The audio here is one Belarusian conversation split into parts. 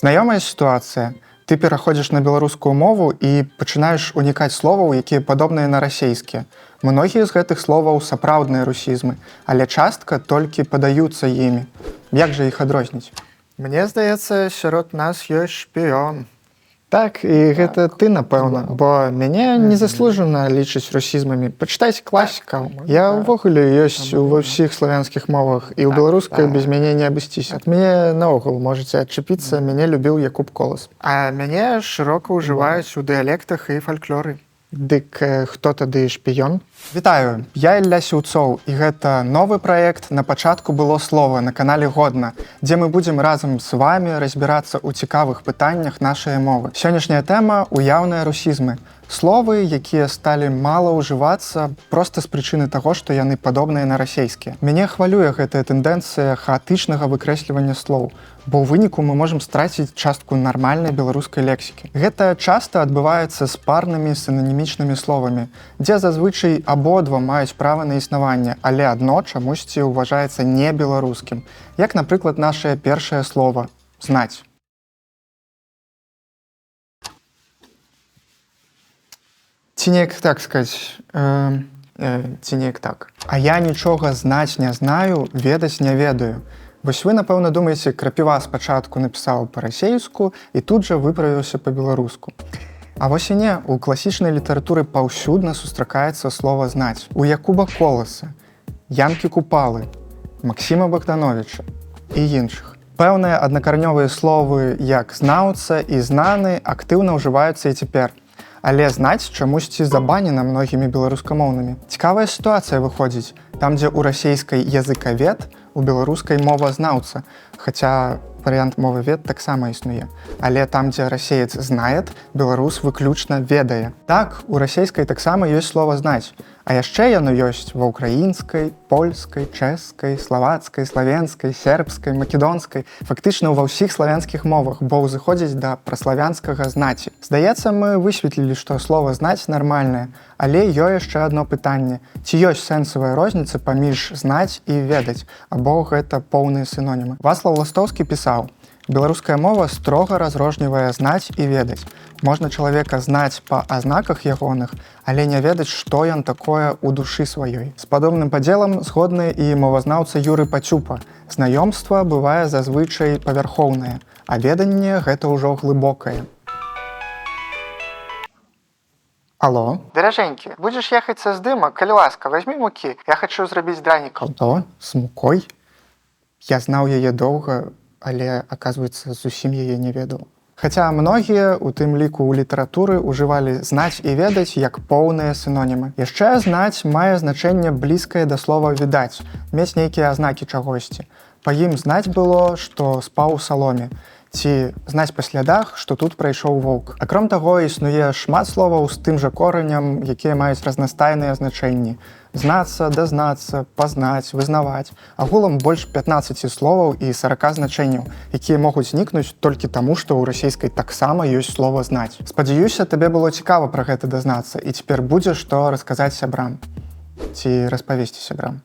Знаёмая сітуацыя. Ты пераходзіш на беларускую мову і пачынаеш унікаць словаў, якія падобныя на расейскія. Многія з гэтых словаў сапраўдныя русізмы, але частка толькі падаюцца імі. Як жа іх адрозніць? Мне здаецца, сярод нас ёсць шпіён. Так, і гэта ты, напэўна, бо мяне незаслужана лічыць русізмамі. Пачытайце класікаў. Я ўвогуле ёсць ва ўсіх славянскіх мовах, і ў беларускай без мяне не абысціся. Ад мяне наогул можаце адчапіцца, мяне любіў Якуб Колас. А мяне шырока ўжываюць у дыялектах і фальклоры. Дык хто тады шпіён? Вітаю, я Ілля Сіўцоў, і гэта новы праект «На пачатку было слова» на канале Годна, дзе мы будзем разам з вамі разбірацца ў цікавых пытаннях нашай мовы. Сённяшняя тэма – уяўныя русізмы. Словы, якія сталі мала ўжывацца проста з прычыны таго, што яны падобныя на расейскія. Мяне хвалюе гэтая тэндэнцыя хаатычнага выкрэслівання слоў, бо ў выніку мы можам страціць частку нармальнай беларускай лексікі. Гэта часта адбываецца з парнымі сінанімічнымі словамі, дзе зазвычай абодва маюць права на існаванне, але адно чамусьці ўважаецца не беларускім, як, напрыклад, нашае першае слова «знаць». Ці неяк так сказаць, ці неяк так. А я нічога знаць не знаю, ведаць не ведаю. Вось вы, напэўна, думаеце, Крапіва спачатку напісаў па-расейску і тут жа выправіўся па-беларуску. А вось і не, у класічнай літаратуры паўсюдна сустракаецца слова «знаць». У Якуба Коласа, Янкі Купалы, Максіма Богдановича і іншых. Пэўныя аднакарнёвыя словы, як «знаўца» і «знаны» актыўна ўжываюцца і цяпер. Але знаць чамусьці забанена многімі беларускамоўнымі. Цікавая сітуацыя выходзіць, там, дзе ў расейскай языкавед, у беларускай мовазнаўца, хаця варыянт мовавед таксама існуе. Але там, дзе расеец знает, беларус выключна ведае. Так, у расейскай таксама ёсць слова «знаць», а яшчэ яно ёсць ва ўкраінскай, польскай, чэшскай, славацкай, славенскай, сербскай, македонскай, фактычна ва ўсіх славянскіх мовах, бо ўзыходзіць да праславянскага «знаці». Здаецца, мы высветлілі, што слова «знаць» нармальнае, але ёсць яшчэ адно пытанне. Ці ёсць сэнсавая розніца паміж «знаць» і «ведаць», або гэта поўныя сінонімы? Вацлаў Ластоўскі пісаў: «Беларуская мова строга разрознівае знаць і ведаць. Можна чалавека знаць па азнаках ягоных, але не ведаць, што ён такое ў душы сваёй». З падобным падзелам згодны і мовазнаўца Юры Пацюпа. Знаёмства бывае зазвычай павярхоўнае, а веданне гэта ўжо глыбокае. Алло? Даражэнькі, будзеш ехаць са здыма, калі ласка, вазьмі мукі, я хачу зрабіць дранікаў. Што? З мукой? Я знаў яе доўга, але, аказваецца, зусім яе не ведаў. Хаця многія, у тым ліку ў літаратуры, ужывалі «знаць» і «ведаць» як поўныя сінонімы. Яшчэ «знаць» мае значэнне блізкае да слова «відаць», мець нейкія азнакі чагосьці. Па ім знаць было, што спаў у саломе, ці знаць па слядах, што тут прайшоў воўк. Акром таго, існуе шмат словаў з тым жа коранем, якія маюць разнастайныя значэнні. Знацца, дазнацца, пазнаць, вызнаваць. Агулам больш 15 словаў і 40 значэнняў, якія могуць знікнуць толькі таму, што ў расейскай таксама ёсць слова «знаць». Спадзяюся, табе было цікава пра гэта дазнацца, і цяпер будзе што расказаць сябрам. Ці распавесці сябрам.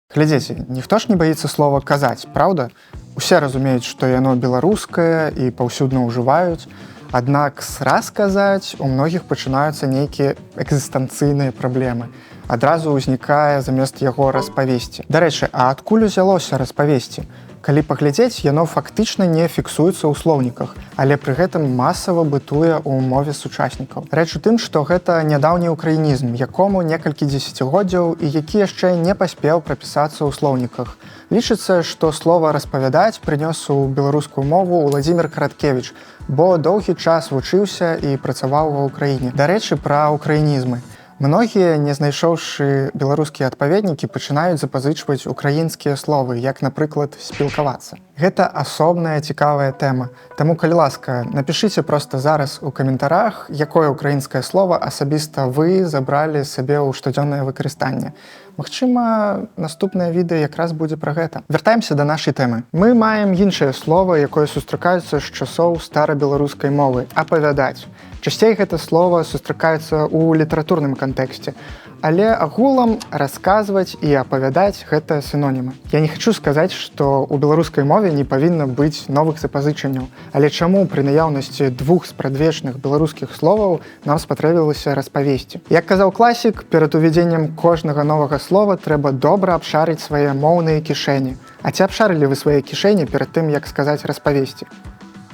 Глядзіце, ніхто ж не баіцца слова «казаць», праўда? Усе разумеюць, што яно беларускае і паўсюдна ўжываюць, аднак расказаць у многіх пачынаюцца нейкія экзістэнцыйныя праблемы. Адразу ўзнікае замест яго распавесці. Дарэчы, а адкуль узялося распавесці? Калі паглядзець, яно фактычна не фіксуецца ў слоўніках, але пры гэтым масава бытуе ў мове сучаснікаў. Рэч у тым, што гэта нядаўні ўкраінізм, якому некалькі дзесяцігоддзяў і які яшчэ не паспеў прапісацца ў слоўніках. Лічыцца, што слова «распавядаць» прынёс у беларускую мову Уладзімір Караткевіч, бо доўгі час вучыўся і працаваў ва ўкраіне. Дарэчы, пра ўкраінізмы. Многія, не знайшоўшы беларускія адпаведнікі, пачынаюць запазычваць украінскія словы, як, напрыклад, спілкавацца. Гэта асобная цікавая тэма. Таму, калі ласка, напішыце проста зараз у каментарах, якое украінскае слова асабіста вы забралі сабе ў штодзённае выкарыстанне. Магчыма, наступнае відэа якраз будзе пра гэта. Вяртаемся да нашай тэмы. Мы маем іншае слова, якое сустракаецца з часоў старабеларускай мовы – «апавядаць». Часцей гэта слова сустракаецца ў літаратурным кантэксце. Але агулам расказваць і апавядаць гэта сінонімы. Я не хочу сказаць, што ў беларускай мове не павінна быць новых запазычанняў, але чаму пры наяўнасці двух спрадвечных беларускіх словаў нам спатрэбілася распавесці. Як казаў класік, перад увядзеннем кожнага новага слова трэба добра абшарыць свае моўныя кішэні. А ці абшарылі вы свае кішэні перад тым, як сказаць распавесці?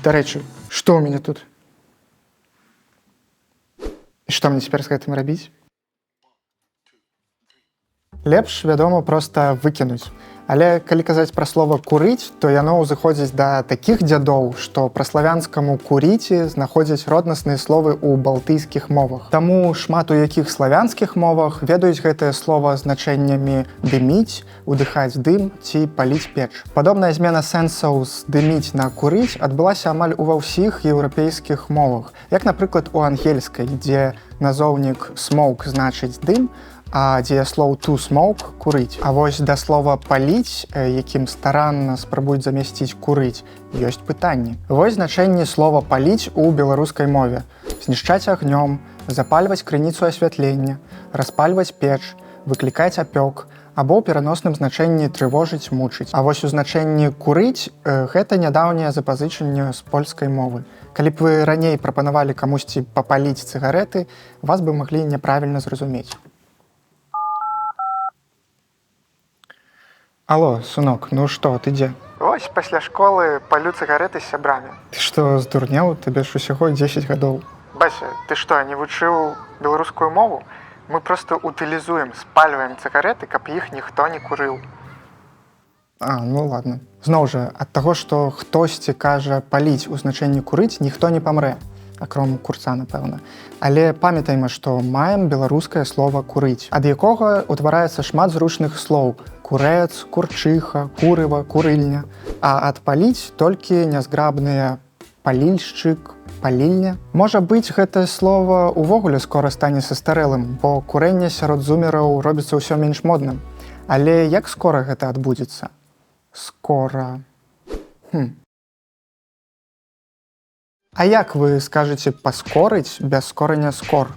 Дарэчы, што ў мяне тут? І што мне цяпер з гэтым рабіць? Лепш, вядома, проста выкінуць. Але калі казаць пра слова «курыць», то яно ўзыходзіць да такіх дзядоў, што пра славянскаму «куріці» знаходзяць роднасныя словы ў балтыйскіх мовах. Таму шмат у якіх славянскіх мовах ведаюць гэтае слова значэннямі «дыміць», «удыхаць дым» ці «паліць печ». Падобная змена сэнсаў з «дыміць» на «курыць» адбылася амаль ува ўсіх еўрапейскіх мовах, як, напрыклад, у ангельскай, дзе назоўнік «smoke» значыць «дым», а дзеяслоў to smoke – курыць. А вось да слова паліць, якім старанна спрабуюць замясціць курыць, ёсць пытанні. Вось значэнне слова паліць у беларускай мове. Знішчаць агнём, запальваць крыніцу асвятлення, распальваць печ, выклікаць апёк, або ў пераносным значэнні трывожыць, мучыць. А вось у значэнні курыць гэта нядаўняе запазычанне з польскай мовы. Калі б вы раней прапанавалі камусьці папаліць цыгарэты, вас бы маглі няправільна зразумець. Алло, сынок, ну што, ты дзе? Вось пасля школы палю цыгарэты з сябрамі. Ты што, здурнеў? Табе ж усяго 10 гадоў. Бася, ты што, не вучыў беларускую мову? Мы проста утылізуем, спальваем цыгарэты, каб іх ніхто не курыў. Ну ладно. Зноў жа, ад таго, што хтосьці кажа паліць у значэнні курыць, ніхто не памрэ. Акром курца, напэўна. Але памятайма, што маем беларускае слова «курыць», ад якога ўтвараецца шмат зручных слоў: курэц, курчыха, курыва, курыльня. А ад паліць толькі нязграбныя палільшчык, палільня. Можа быць, гэтае слова ўвогуле скора стане састарэлым, бо курэнне сярод зумераў робіцца ўсё менш модным. Але як скора гэта адбудзецца? Скора. А як вы скажаце паскорыць без скорання скор?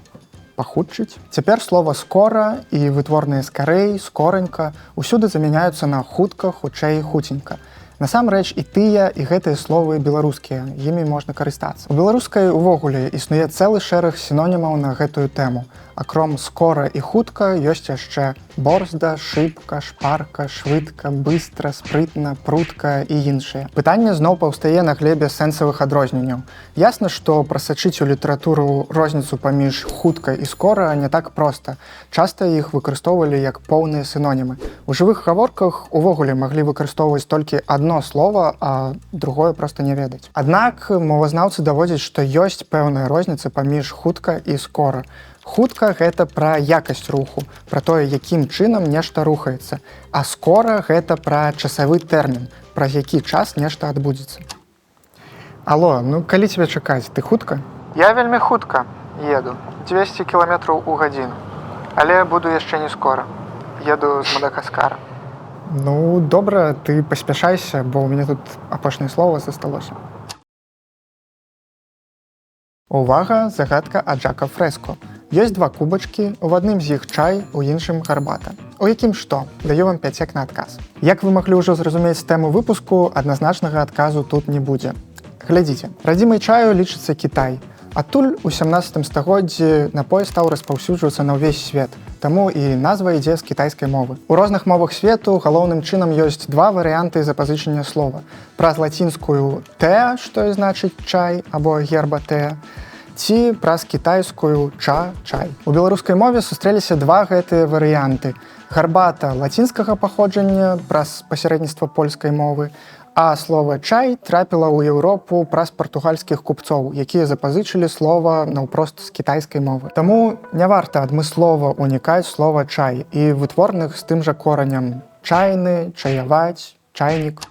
Пахутчыць? Цяпер слова «скора» і вытворныя «скарэй», «скоранька» усюды замяняюцца на «хутка», «хутчэй», «хуценька». Насамрэч і тыя, і гэтыя словы беларускія, імі можна карыстацца. У беларускай увогуле існуе цэлы шэраг сінонімаў на гэтую тэму. Акром «скора» і «хутка» ёсць яшчэ борзда, шыбка, шпарка, швыдка, быстра, спрытна, прутка і іншыя. Пытанне зноў паўстае на глебе сэнсавых адрозненняў. Ясна, што прасачыць у літаратуру розніцу паміж «хутка» і «скора» не так проста. Часта іх выкарыстоўвалі як поўныя сінонімы. У жывых гаворках увогуле маглі выкарыстоўваць толькі адно слова, а другое проста не ведаць. Аднак мовазнаўцы даводзяць, што ёсць пэўная розніца паміж «хутка» і «скора». Хутка – гэта пра якасць руху, пра тое, якім чынам нешта рухаецца. А скора – гэта пра часавы тэрмін, праз які час нешта адбудзецца. Алло, ну калі цябе чакаць, ты хутка? Я вельмі хутка еду, 200 кіламетраў у гадзіну. Але буду яшчэ не скора. Еду з Мадагаскара. Ну, добра, ты паспяшайся, бо ў мяне тут апошняе слова засталося. Увага, загадка ад Жака Фрэско. Ёсць два кубачкі, у адным з іх чай, у іншым гарбата. У якім што? Даю вам 5 сек на адказ. Як вы маглі ўжо зразумець з тэмы выпуску, адназначнага адказу тут не будзе. Глядзіце, радзімай чаю лічыцца Кітай. Адтуль у 17 стагоддзі напой стаў распаўсюджвацца на ўвесь свет, таму і назва ідзе з кітайскай мовы. У розных мовах свету галоўным чынам ёсць два варыянты запазычання слова. Праз лацінскую «тэ», што і значыць чай або герба-тэ, ці праз кітайскую «ча-чай». У беларускай мове сустрэліся два гэтыя варыянты. Гарбата лацінскага паходжання праз пасярэдніцтва польскай мовы, а слова «чай» трапіла ў Еўропу праз партугальскіх купцоў, якія запазычылі слова наўпрост з кітайскай мовы. Таму не варта адмыслова унікаць слова «чай» і вытворных з тым жа коранем «чайны», «чаяваць», «чайнік».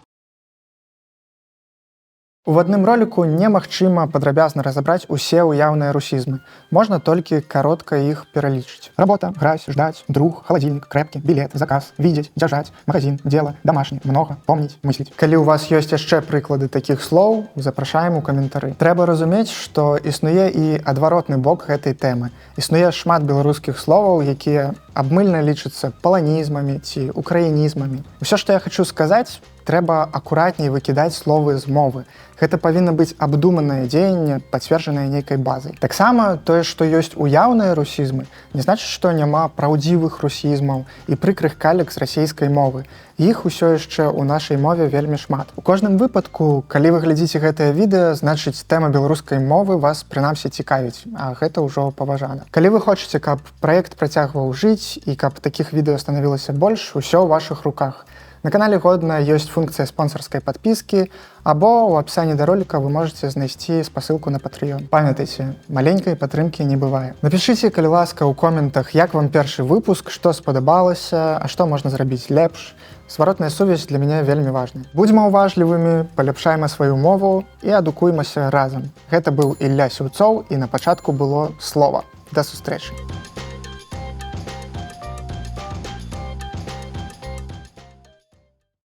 У адным роліку немагчыма падрабязна разабраць усе ўяўныя русізмы. Можна толькі каротка іх пералічыць. Работа, граць, ждаць, друг, халадзільнік, крэпкі, білет, заказ, видзець, дзяржаць, магазин, дзела, домашні, многа, помніць, мысліць. Калі ў вас ёсць яшчэ прыклады такіх слоў, запрашаем у каментары. Трэба разумець, што існуе і адваротны бок гэтай тэмы. Існуе шмат беларускіх словаў, якія абмыльна лічацца паланізмамі ці украінізмамі. Усё, што я хачу сказаць, трэба акуратней выкідаць словы з мовы. Гэта павінна быць абдуманае дзеянне, пацверджанае нейкай базай. Таксама тое, што ёсць уяўныя русізмы, не значыць, што няма праўдзівых русізмаў і прыкрых калек з расейскай мовы. Іх усё яшчэ ў нашай мове вельмі шмат. У кожным выпадку, калі вы глядзіце гэтае відэа, значыць, тэма беларускай мовы вас прынамсі цікавіць, а гэта ўжо паважана. Калі вы хочаце, каб праект працягваў жыць і каб такіх відэа станавілася больш, усё ў вашых руках. На канале Годна ёсць функцыя спонсарскай падпіскі, або ў апісанні да роліка вы можаце знайсці спасылку на Patreon. Памятайце, маленькай падтрымкі не бывае. Напішыце, калі ласка, ў коментах, як вам першы выпуск, што спадабалася, а што можна зрабіць лепш. Зваротная сувязь для мяне вельмі важная. Будзьма уважлівымі, паляпшайма сваю мову і адукуймася разам. Гэта быў Ілля Сіўцоў, і на пачатку было слова. Да сустрэчы!